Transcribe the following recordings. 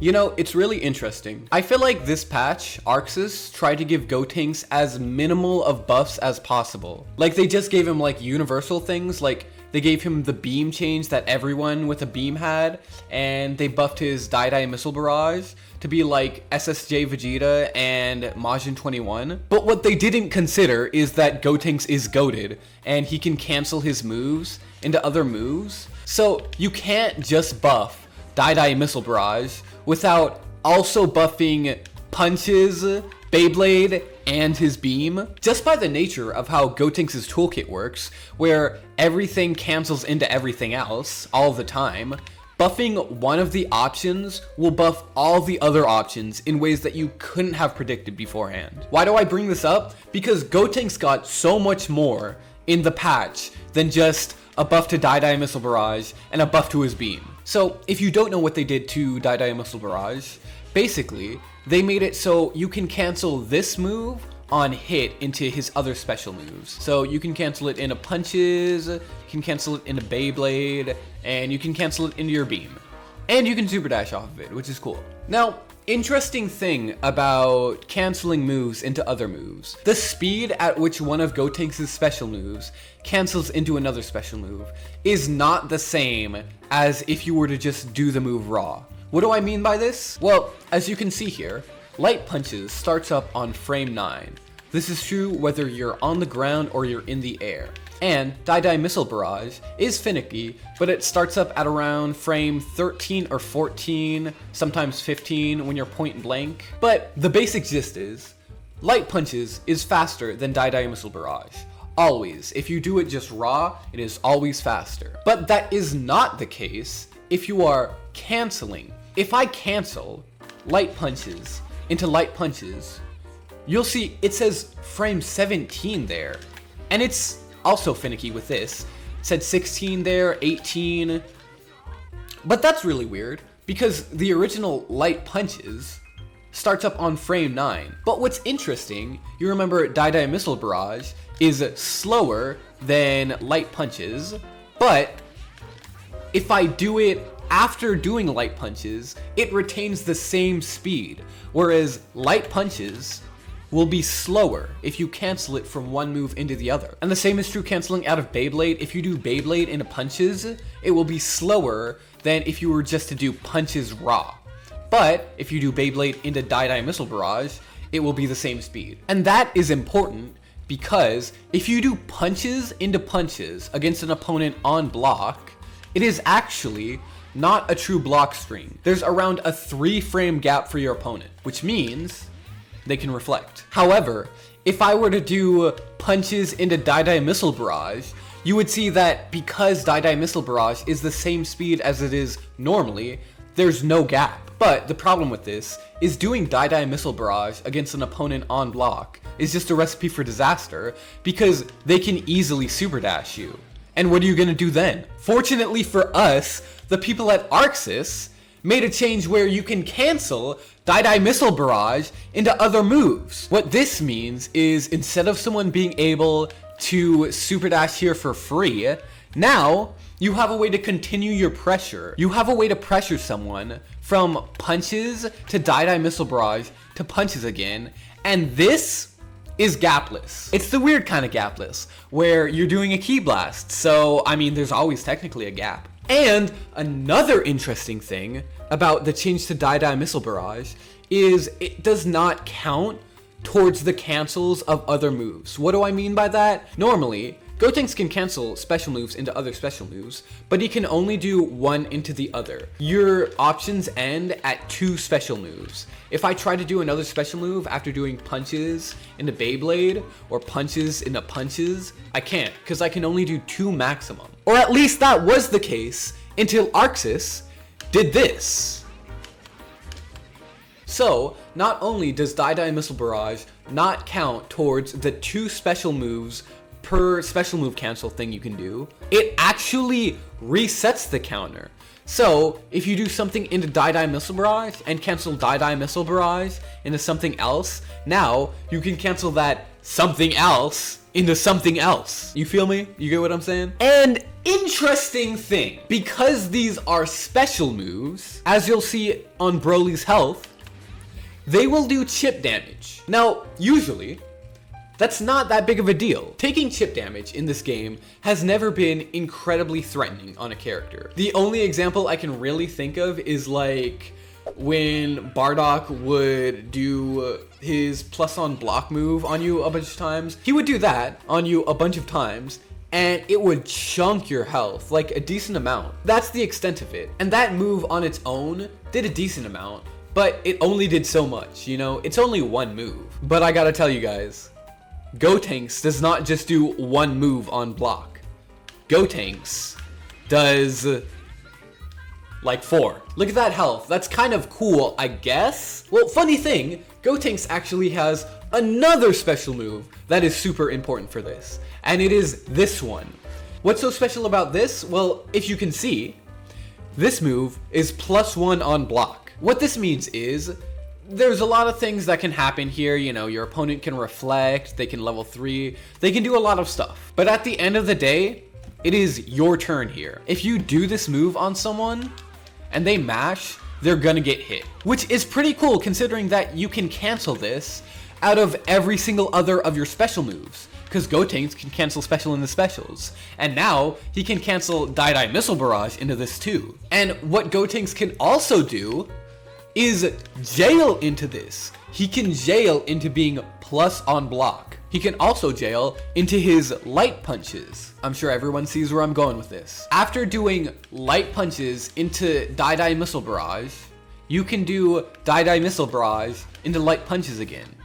You know, it's really interesting. I feel like this patch, arcsys, tried to give Gotenks as minimal of buffs as possible. Like, they just gave him, like, universal things, like, they gave him the beam change that everyone with a beam had, and they buffed his Die Missile Barrage to be like SSJ Vegeta and Majin 21. But what they didn't consider is that Gotenks is goated, and he can cancel his moves into other moves. So you can't just buff Die Missile Barrage without also buffing punches, Beyblade, and his beam. Just by the nature of how Gotenks' toolkit works, where everything cancels into everything else all the time, buffing one of the options will buff all the other options in ways that you couldn't have predicted beforehand. Why do I bring this up? Because Gotenks got so much more in the patch than just a buff to Die Missile Barrage and a buff to his beam. So if you don't know what they did to Die Missile Barrage, basically, they made it so you can cancel this move on hit into his other special moves. So you can cancel it into punches, you can cancel it into Beyblade, and you can cancel it into your beam. And you can super dash off of it, which is cool. Now, interesting thing about canceling moves into other moves. The speed at which one of Gotenks' special moves cancels into another special move is not the same as if you were to just do the move raw. What do I mean by this? Well, as you can see here, Light Punches starts up on frame 9. This is true whether you're on the ground or you're in the air. And Die Missile Barrage is finicky, but it starts up at around frame 13 or 14, sometimes 15 when you're point blank. But the basic gist is, Light Punches is faster than Die Missile Barrage. Always. If you do it just raw, it is always faster. But that is not the case if you are canceling. If I cancel Light Punches into Light Punches, you'll see it says frame 17 there. And it's also finicky with this. It said 16 there, 18. But that's really weird because the original Light Punches starts up on frame 9. But what's interesting, you remember Die Missile Barrage is slower than Light Punches, but if I do it after doing Light Punches, it retains the same speed, whereas Light Punches will be slower if you cancel it from one move into the other. And the same is true canceling out of Beyblade. If you do Beyblade into punches, it will be slower than if you were just to do punches raw. But if you do Beyblade into Die Missile Barrage, it will be the same speed. And that is important because if you do punches into punches against an opponent on block, it is actually not a true block screen. There's around a 3-frame gap for your opponent, which means they can reflect. However, if I were to do punches into Die Missile Barrage, you would see that because Die Missile Barrage is the same speed as it is normally, there's no gap. But the problem with this is doing Die Missile Barrage against an opponent on block is just a recipe for disaster because they can easily super dash you. And what are you gonna do then? Fortunately for us, the people at arcsys made a change where you can cancel Die Missile Barrage into other moves. What this means is instead of someone being able to super dash here for free, now you have a way to continue your pressure. You have a way to pressure someone from punches to Die Missile Barrage to punches again, and this is gapless. It's the weird kind of gapless, where you're doing a key blast, so I mean there's always technically a gap. And another interesting thing about the change to Die Missile Barrage is it does not count towards the cancels of other moves. What do I mean by that? Normally, Gotenks can cancel special moves into other special moves, but he can only do one into the other. Your options end at 2 special moves. If I try to do another special move after doing punches into Beyblade or punches into punches, I can't, because I can only do 2 maximum. Or at least that was the case until arcsys did this. So, not only does Die Missile Barrage not count towards the 2 special moves per special move cancel thing you can do, it actually resets the counter. So if you do something into Die Missile Barrage and cancel Die Missile Barrage into something else, now you can cancel that something else into something else. You feel me? You get what I'm saying? And interesting thing, because these are special moves, as you'll see on Broly's health, they will do chip damage. Now, usually, that's not that big of a deal. Taking chip damage in this game has never been incredibly threatening on a character. The only example I can really think of is like when Bardock would do his plus on block move on you a bunch of times. He would do that on you a bunch of times and it would chunk your health, like a decent amount. That's the extent of it. And that move on its own did a decent amount, but it only did so much, you know? It's only one move. But I gotta tell you guys, Gotenks does not just do one move on block. Gotenks does like 4. Look at that health. That's kind of cool, I guess. Well, funny thing, Gotenks actually has another special move that is super important for this, and it is this one. What's so special about this? Well, if you can see, this move is +1 on block. What this means is, there's a lot of things that can happen here. You know, your opponent can reflect, they can level 3, they can do a lot of stuff. But at the end of the day, it is your turn here. If you do this move on someone and they mash, they're gonna get hit. Which is pretty cool considering that you can cancel this out of every single other of your special moves. Because Gotenks can cancel special in the specials. And now, he can cancel Die Missile Barrage into this too. And what Gotenks can also do is jail into this. He can jail into being plus on block. He can also jail into his light punches. I'm sure everyone sees where I'm going with this. After doing light punches into Die Missile Barrage, you can do Die Missile Barrage into light punches again.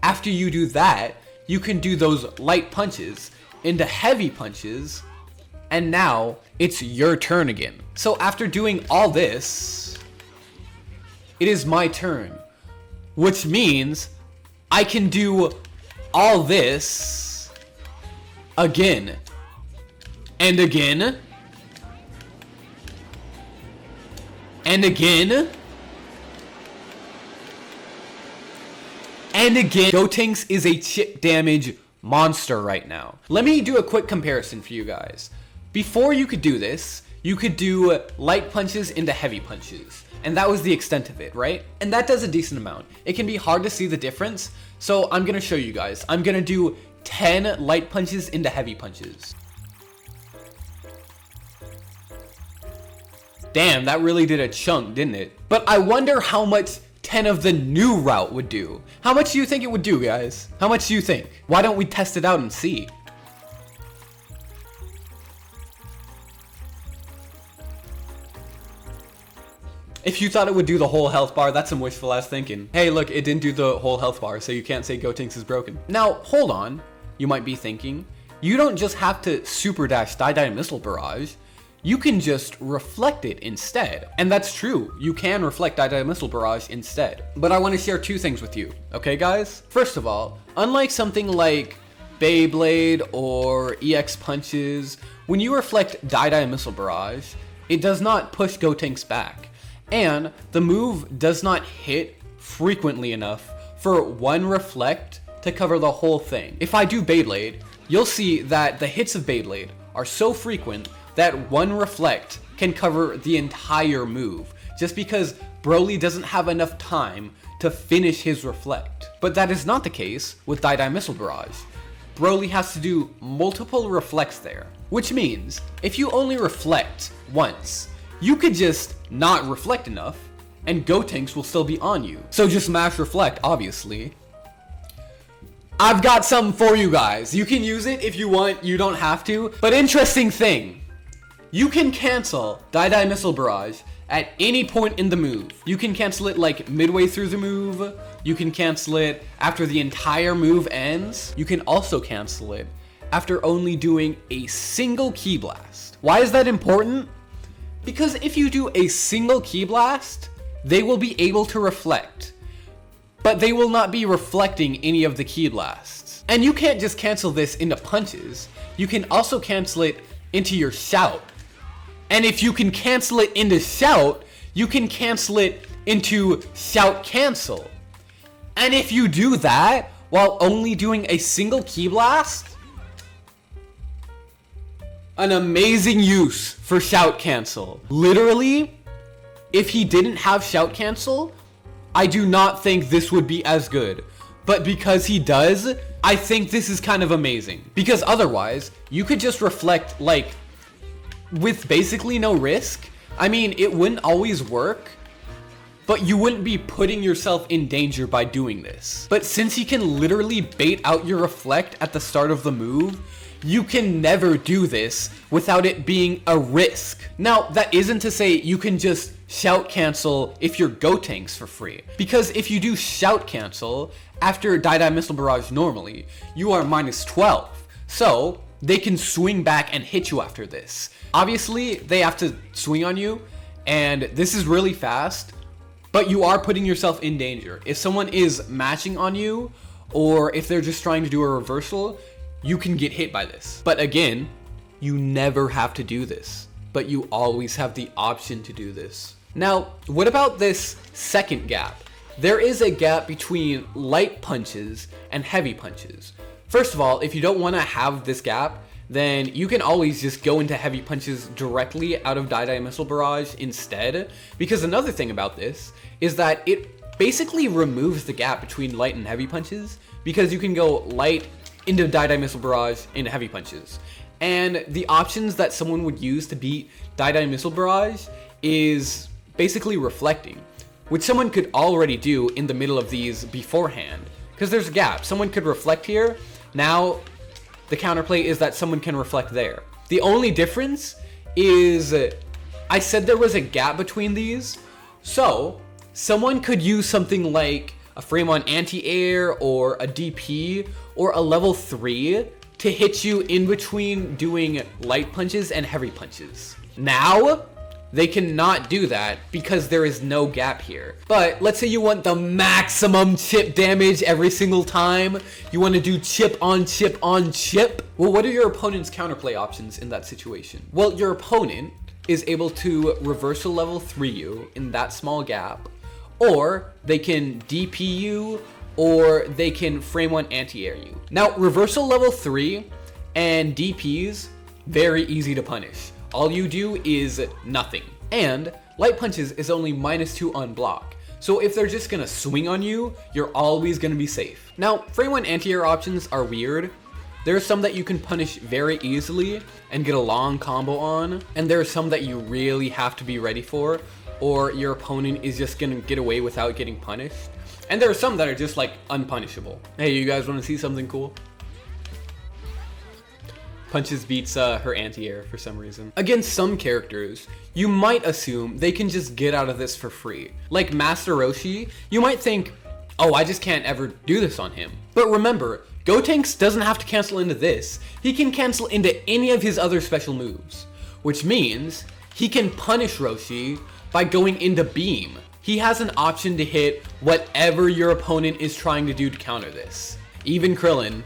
After you do that, you can do those light punches into heavy punches, and now it's your turn again. So after doing all this, it is my turn, which means I can do all this again and again and again and again. Gotenks is a chip damage monster right now. Let me do a quick comparison for you guys. Before you could do this, you could do light punches into heavy punches. And that was the extent of it, right? And that does a decent amount. It can be hard to see the difference, so I'm gonna show you guys. I'm gonna do 10 light punches into heavy punches. Damn, that really did a chunk, didn't it? But I wonder how much 10 of the new route would do. How much do you think it would do, guys? How much do you think? Why don't we test it out and see? If you thought it would do the whole health bar, that's some wishful ass thinking. Hey, look, it didn't do the whole health bar, so you can't say Gotenks is broken. Now, hold on, you might be thinking. You don't just have to super dash Die Missile Barrage. You can just reflect it instead. And that's true, you can reflect Die Missile Barrage instead. But I want to share 2 things with you, okay guys? First of all, unlike something like Beyblade or EX Punches, when you reflect Die Missile Barrage, it does not push Gotenks back. And the move does not hit frequently enough for one reflect to cover the whole thing. If I do Beyblade, you'll see that the hits of Beyblade are so frequent that one reflect can cover the entire move, just because Broly doesn't have enough time to finish his reflect. But that is not the case with Die Missile Barrage. Broly has to do multiple reflects there, which means if you only reflect once, you could just not reflect enough, and Gotenks will still be on you. So just mash reflect, obviously. I've got something for you guys. You can use it if you want, you don't have to. But interesting thing, you can cancel Die Missile Barrage at any point in the move. You can cancel it like midway through the move. You can cancel it after the entire move ends. You can also cancel it after only doing a single ki blast. Why is that important? Because if you do a single ki blast, they will be able to reflect, but they will not be reflecting any of the ki blasts. And you can't just cancel this into punches, you can also cancel it into your shout. And if you can cancel it into shout, you can cancel it into shout cancel. And if you do that while only doing a single ki blast, an amazing use for shout cancel. Literally, if he didn't have shout cancel, I do not think this would be as good. But because he does, I think this is kind of amazing. Because otherwise, you could just reflect like with basically no risk. I mean, it wouldn't always work, but you wouldn't be putting yourself in danger by doing this. But since he can literally bait out your reflect at the start of the move, you can never do this without it being a risk. Now, that isn't to say you can just shout cancel if you're Gotenks for free. Because if you do shout cancel after Die Missile Barrage normally, you are -12. So they can swing back and hit you after this. Obviously, they have to swing on you, and this is really fast, but you are putting yourself in danger. If someone is matching on you, or if they're just trying to do a reversal, you can get hit by this. But again, you never have to do this, but you always have the option to do this. Now, what about this second gap? There is a gap between light punches and heavy punches. First of all, if you don't want to have this gap, then you can always just go into heavy punches directly out of Die Missile Barrage instead. Because another thing about this is that it basically removes the gap between light and heavy punches, because you can go light into Die Missile Barrage into heavy punches. And the options that someone would use to beat Die Missile Barrage is basically reflecting, which someone could already do in the middle of these beforehand, because there's a gap. Someone could reflect here. Now, the counterplay is that someone can reflect there. The only difference is I said there was a gap between these, so someone could use something like a frame on anti-air or a DP or a level 3 to hit you in between doing light punches and heavy punches. Now, they cannot do that because there is no gap here. But let's say you want the maximum chip damage every single time. You want to do chip on chip on chip. Well, what are your opponent's counterplay options in that situation? Well, your opponent is able to reversal level 3 you in that small gap, or they can DP you, or they can frame 1 anti-air you. Now, reversal level 3 and DPs, very easy to punish. All you do is nothing. And light punches is only -2 on block. So if they're just gonna swing on you, you're always gonna be safe. Now, frame 1 anti-air options are weird. There are some that you can punish very easily and get a long combo on, and there are some that you really have to be ready for, or your opponent is just gonna get away without getting punished. And there are some that are just like unpunishable. Hey, you guys wanna see something cool? Punches beats her anti-air for some reason. Against some characters, you might assume they can just get out of this for free. Like Master Roshi, you might think, oh, I just can't ever do this on him. But remember, Gotenks doesn't have to cancel into this. He can cancel into any of his other special moves, which means he can punish Roshi by going into beam. He has an option to hit whatever your opponent is trying to do to counter this. Even Krillin,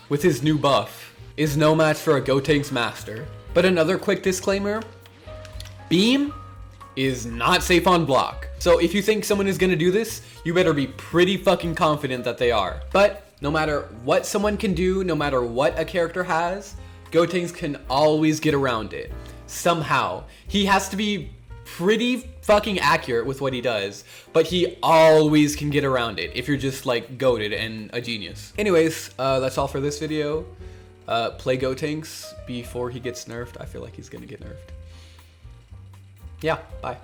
with his new buff, is no match for a Gotenks master. But another quick disclaimer, beam is not safe on block. So if you think someone is gonna do this, you better be pretty fucking confident that they are. But no matter what someone can do, no matter what a character has, Gotenks can always get around it. Somehow. He has to be pretty fucking accurate with what he does, but he always can get around it if you're just like goated and a genius. Anyways, that's all for this video. Play Gotenks before he gets nerfed. I feel like he's gonna get nerfed. Yeah, bye.